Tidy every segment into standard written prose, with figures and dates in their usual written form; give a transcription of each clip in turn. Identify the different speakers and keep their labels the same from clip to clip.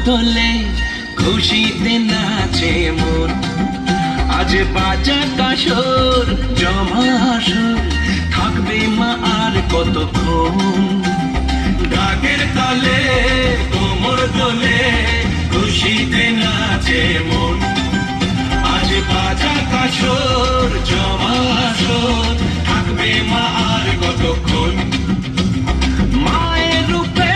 Speaker 1: দোলে খুশিতে নাচে মন। আজ বাজা কাসর জমা আসর, থাকবে মা আর কতক্ষণ। ঢাকের তালে কোমর দোলে খুশিতে নাচে মন। আজ বাজা কাসর জমা আসর, থাকবে মা আর কতক্ষণ। মায়ের রূপে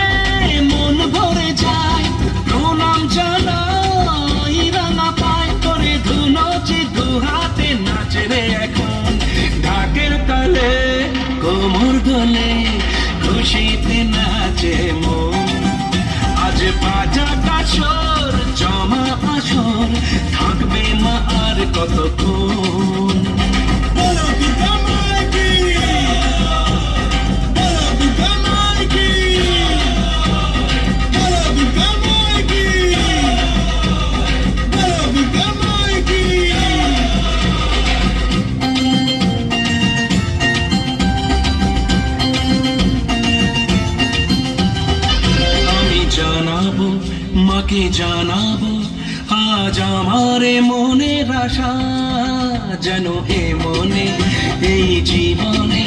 Speaker 1: মন ভরে যায়, প্রণাম জানাই রাঙা পায় করে ধুনচি দু হাতে নাচে রে এখন। ঢাকের তালে কোমর দোলে খুশিতে নাচে মন। আজ বাজা কাসর জমা আসর, থাকবে মা আর কতক্ষণ। জানাবো মাকে জানাবো আজ আমার মনের আশা, যেন এ মনে এই জীবনে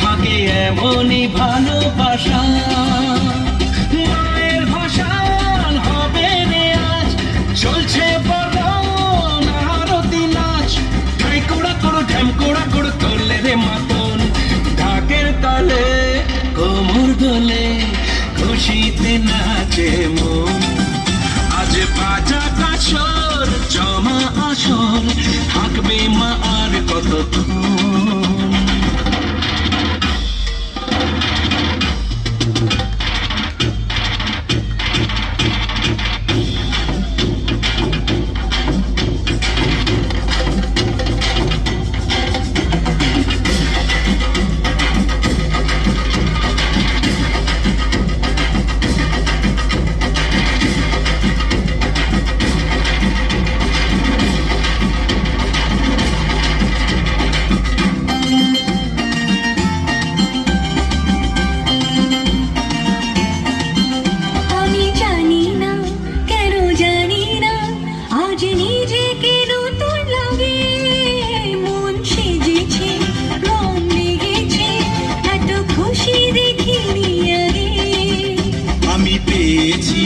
Speaker 1: থাকে এমনই ভালোবাসা। মায়ের ভাষান হবে রে আজ, চলছে বড় আরতি নাচ। ঢাই কোড়া করো ঢ্যাম কোড়া করো তোলে রে মাতন। ঢাকের তালে কোমর দোলে খুশিতে নাচে মন। আজ বাজা কাসর জমা আসর, থাকবে মা আর কতক্ষণ। আমি পেয়েছি